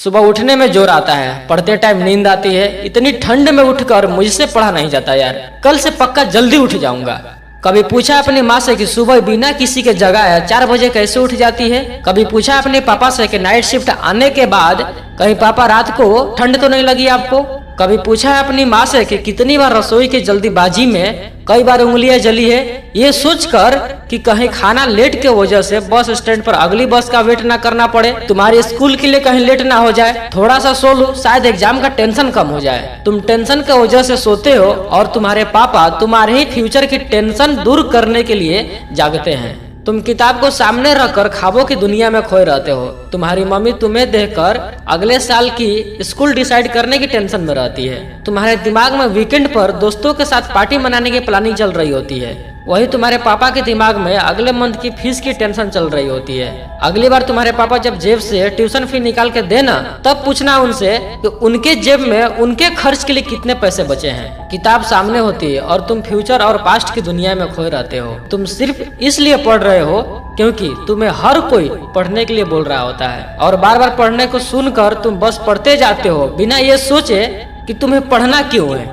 सुबह उठने में जोर आता है, पढ़ते टाइम नींद आती है। इतनी ठंड में उठकर मुझसे पढ़ा नहीं जाता यार, कल से पक्का जल्दी उठ जाऊंगा। कभी पूछा अपनी माँ से कि सुबह बिना किसी के जगाए 4 बजे कैसे उठ जाती है। कभी पूछा अपने पापा से कि नाइट शिफ्ट आने के बाद कहीं पापा रात को ठंड तो नहीं लगी आपको। कभी पूछा है अपनी माँ से कि कितनी बार रसोई की जल्दीबाजी में कई बार उंगलियां जली है, ये सोचकर कि कहीं खाना लेट के वजह से बस स्टैंड पर अगली बस का वेट ना करना पड़े, तुम्हारे स्कूल के लिए कहीं लेट ना हो जाए, थोड़ा सा सो लो शायद एग्जाम का टेंशन कम हो जाए। तुम टेंशन के वजह से सोते हो और तुम्हारे पापा तुम्हारे ही फ्यूचर की टेंशन दूर करने के लिए जागते हैं। तुम किताब को सामने रखकर ख्वाबों की दुनिया में खोए रहते हो। तुम्हारी मम्मी तुम्हें देखकर अगले साल की स्कूल डिसाइड करने की टेंशन में रहती है। तुम्हारे दिमाग में वीकेंड पर दोस्तों के साथ पार्टी मनाने की प्लानिंग चल रही होती है। वही तुम्हारे पापा के दिमाग में अगले मंथ की फीस की टेंशन चल रही होती है। अगली बार तुम्हारे पापा जब जेब से ट्यूशन फी निकाल के देना, तब पूछना उनसे कि उनके जेब में उनके खर्च के लिए कितने पैसे बचे हैं। किताब सामने होती है और तुम फ्यूचर और पास्ट की दुनिया में खोए रहते हो। तुम सिर्फ इसलिए पढ़ रहे हो क्योंकि तुम्हें हर कोई पढ़ने के लिए बोल रहा होता है, और बार बार पढ़ने को सुनकर तुम बस पढ़ते जाते हो बिना ये सोचे कि तुम्हें पढ़ना क्यों है।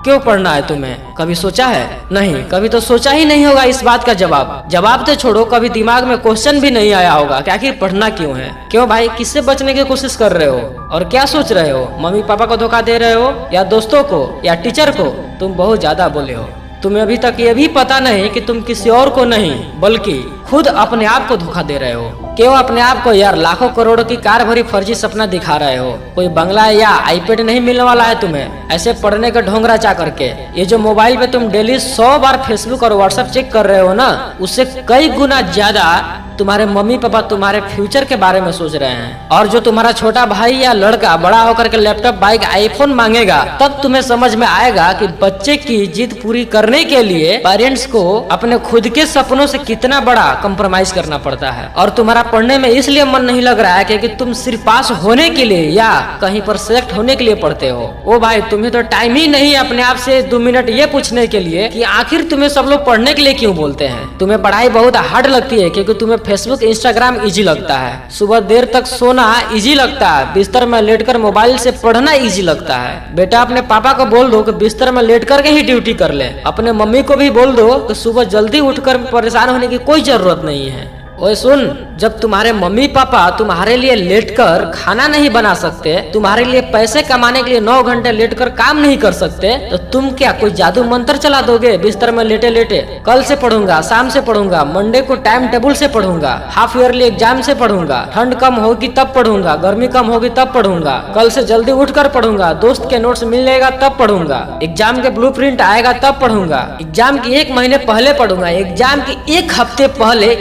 क्यों पढ़ना है तुम्हें, कभी सोचा है? नहीं, कभी तो सोचा ही नहीं होगा इस बात का जवाब तो छोड़ो, कभी दिमाग में क्वेश्चन भी नहीं आया होगा कि आखिर पढ़ना क्यों है। क्यों भाई, किससे बचने की कोशिश कर रहे हो और क्या सोच रहे हो? मम्मी पापा को धोखा दे रहे हो या दोस्तों को या टीचर को? तुम बहुत ज्यादा बोले हो। तुम्हें अभी तक ये भी पता नहीं कि तुम किसी और को नहीं बल्कि खुद अपने आप को धोखा दे रहे हो। क्यों अपने आप को यार लाखों करोड़ों की कार भरी फर्जी सपना दिखा रहे हो? कोई बंगला या आईपैड नहीं मिलने वाला है तुम्हें ऐसे पढ़ने का ढोंगरा चा करके। ये जो मोबाइल पे तुम डेली 100 बार फेसबुक और व्हाट्सएप चेक कर रहे हो ना, उससे कई गुना ज्यादा तुम्हारे मम्मी पापा तुम्हारे फ्यूचर के बारे में सोच रहे हैं। और जो तुम्हारा छोटा भाई या लड़का बड़ा होकर के लैपटॉप, बाइक, आईफोन मांगेगा, तब तुम्हें समझ में आएगा कि बच्चे की जिद पूरी करने के लिए पेरेंट्स को अपने खुद के सपनों से कितना बड़ा कंप्रोमाइज करना पड़ता है। और तुम्हारा पढ़ने में इसलिए मन नहीं लग रहा है क्योंकि तुम सिर्फ पास होने के लिए या कहीं पर सिलेक्ट होने के लिए पढ़ते हो। ओ भाई, तुम्हें तो टाइम ही नहीं अपने आप से 2 मिनट ये पूछने के लिए कि आखिर तुम्हें सब लोग पढ़ने के लिए क्यों बोलते हैं। तुम्हें पढ़ाई बहुत हार्ड लगती है क्योंकि तुम्हें फेसबुक, इंस्टाग्राम इजी लगता है, सुबह देर तक सोना इजी लगता है, बिस्तर में लेटकर मोबाइल से पढ़ना इजी लगता है। बेटा, अपने पापा को बोल दो कि बिस्तर में लेट कर के ही ड्यूटी कर ले। अपने मम्मी को भी बोल दो कि सुबह जल्दी उठकर परेशान होने की कोई जरूरत नहीं है। ओए सुन, जब तुम्हारे मम्मी पापा तुम्हारे लिए लेटकर खाना नहीं बना सकते, तुम्हारे लिए पैसे कमाने के लिए 9 घंटे लेटकर काम नहीं कर सकते, तो तुम क्या कोई जादू मंत्र चला दोगे बिस्तर में लेटे लेटे? कल से पढ़ूंगा, शाम से पढ़ूंगा, मंडे को टाइम टेबल से पढ़ूंगा, हाफ ईयरली एग्जाम से पढ़ूंगा, ठंड कम होगी तब पढ़ूंगा, गर्मी कम होगी तब पढ़ूंगा, कल से जल्दी उठकर पढ़ूंगा, दोस्त के नोट्स मिलेगा तब पढ़ूंगा, एग्जाम के ब्लूप्रिंट आएगा तब पढ़ूंगा, एग्जाम की 1 महीने पहले पढ़ूंगा, एग्जाम की 1 हफ्ते पहले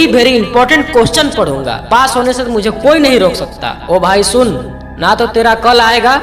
वेरी इंपॉर्टेंट क्वेश्चन पढ़ूंगा। पास होने से मुझे कोई नहीं रोक सकता। ओ भाई सुन, ना तो तेरा कल आएगा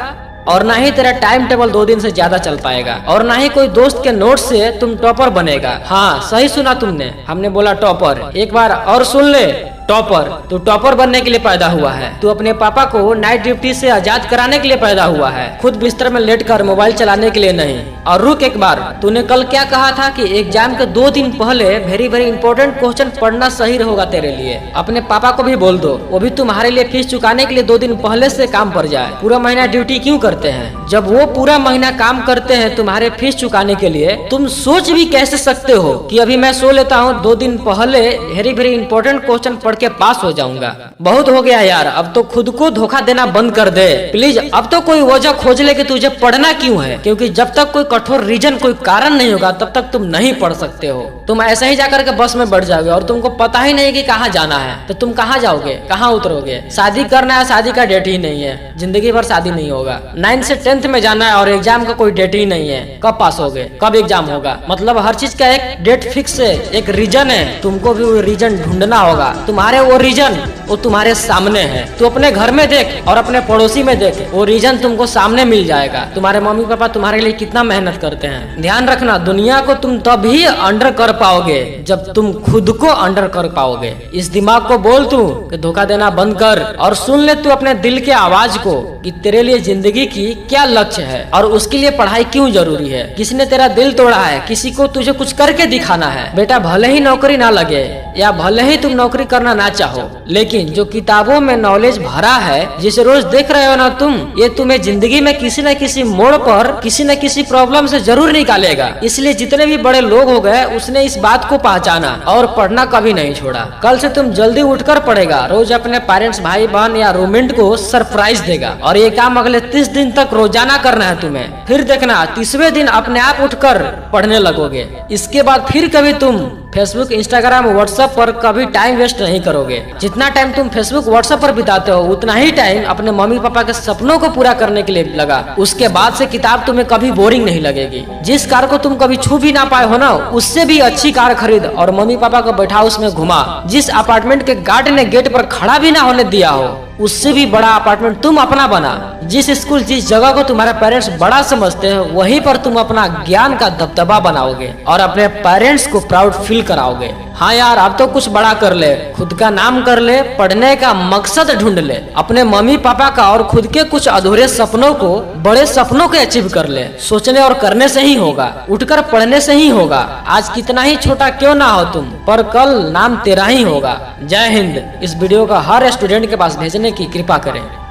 और ना ही तेरा टाइम टेबल 2 दिन से ज्यादा चल पाएगा, और ना ही कोई दोस्त के नोट से तुम टॉपर बनेगा। हाँ, सही सुना तुमने, हमने बोला टॉपर। एक बार और सुन ले, टॉपर। तू टॉपर बनने के लिए पैदा हुआ है। तू अपने पापा को नाइट ड्यूटी से आजाद कराने के लिए पैदा हुआ है, खुद बिस्तर में लेटकर मोबाइल चलाने के लिए नहीं। और रुक एक बार, तूने कल क्या कहा था कि एग्जाम के 2 दिन पहले वेरी इंपॉर्टेंट क्वेश्चन पढ़ना सही होगा तेरे लिए। अपने पापा को भी बोल दो, वो भी तुम्हारे लिए फीस चुकाने के लिए 2 दिन पहले से काम पर जाए। पूरा महीना ड्यूटी क्यों करते हैं? जब वो पूरा महीना काम करते हैं तुम्हारे फीस चुकाने के लिए, तुम सोच भी कैसे सकते हो कि अभी मैं सो लेता हूँ, 2 दिन पहले वेरी इंपॉर्टेंट क्वेश्चन के पास हो जाऊंगा। बहुत हो गया यार, अब तो खुद को धोखा देना बंद कर दे प्लीज। अब तो कोई वजह खोज ले कि तुझे पढ़ना क्यों है, क्योंकि जब तक कोई कठोर रीजन, कोई कारण नहीं होगा, तब तक तुम नहीं पढ़ सकते हो। तुम ऐसे ही जाकर के बस में बैठ जाओगे और तुमको पता ही नहीं कि कहाँ जाना है, तो तुम कहाँ जाओगे, कहाँ उतरोगे? शादी करना है, शादी का डेट ही नहीं है, जिंदगी भर शादी नहीं होगा। 9 से 10th में जाना है और एग्जाम का कोई डेट ही नहीं है, कब पास होगे, कब एग्जाम होगा? मतलब हर चीज का एक डेट फिक्स है, एक रीजन है, तुमको भी वो रीजन ढूंढना होगा। तुम्हारे वो रीजन वो तुम्हारे सामने है। तू अपने घर में देख और अपने पड़ोसी में देख, वो रीजन तुमको सामने मिल जाएगा। तुम्हारे मम्मी पापा तुम्हारे लिए कितना मेहनत करते हैं। ध्यान रखना, दुनिया को तुम तभी अंडर कर पाओगे जब तुम खुद को अंडर कर पाओगे। इस दिमाग को बोल तू कि धोखा देना बंद कर और सुन ले तू अपने दिल के आवाज को कि तेरे लिए जिंदगी की क्या लक्ष्य है और उसके लिए पढ़ाई क्यों जरूरी है। किसी ने तेरा दिल तोड़ा है, किसी को तुझे कुछ करके दिखाना है। बेटा, भले ही नौकरी ना लगे या भले ही तुम नौकरी करना ना चाहो, लेकिन लेकिन जो किताबों में नॉलेज भरा है, जिसे रोज देख रहे हो ना तुम, ये तुम्हें जिंदगी में किसी न किसी मोड़ पर किसी न किसी प्रॉब्लम से जरूर निकालेगा। इसलिए जितने भी बड़े लोग हो गए उसने इस बात को पहचाना और पढ़ना कभी नहीं छोड़ा। कल से तुम जल्दी उठकर पढ़ेगा, रोज अपने पेरेंट्स, भाई बहन या रूममेट को सरप्राइज देगा। और ये काम अगले 30 दिन तक रोजाना करना है तुम्हें। फिर देखना 30वें दिन अपने आप उठकर पढ़ने लगोगे। इसके बाद फिर कभी तुम फेसबुक, इंस्टाग्राम, व्हाट्सएप पर कभी टाइम वेस्ट नहीं करोगे। जितना टाइम तुम फेसबुक, व्हाट्सएप पर बिताते हो उतना ही टाइम अपने मम्मी पापा के सपनों को पूरा करने के लिए लगा। उसके बाद से किताब तुम्हें कभी बोरिंग नहीं लगेगी। जिस कार को तुम कभी छू भी ना पाए हो ना, उससे भी अच्छी कार खरीद और मम्मी पापा को बैठा उसमें घुमा। जिस अपार्टमेंट के गार्ड ने गेट पर खड़ा भी ना होने दिया हो, उससे भी बड़ा अपार्टमेंट तुम अपना बना। जिस स्कूल, जिस जगह को तुम्हारे पेरेंट्स बड़ा समझते हैं, वहीं पर तुम अपना ज्ञान का दबदबा बनाओगे और अपने पेरेंट्स को प्राउड फील कराओगे। हाँ यार, अब तो कुछ बड़ा कर ले, खुद का नाम कर ले, पढ़ने का मकसद ढूंढ ले, अपने मम्मी पापा का और खुद के कुछ अधूरे सपनों को, बड़े सपनों को अचीव कर ले। सोचने और करने से ही होगा, उठकर पढ़ने से ही होगा। आज कितना ही छोटा क्यों ना हो तुम, पर कल नाम तेरा ही होगा। जय हिंद। इस वीडियो का हर स्टूडेंट के पास भेजने की कृपा करें।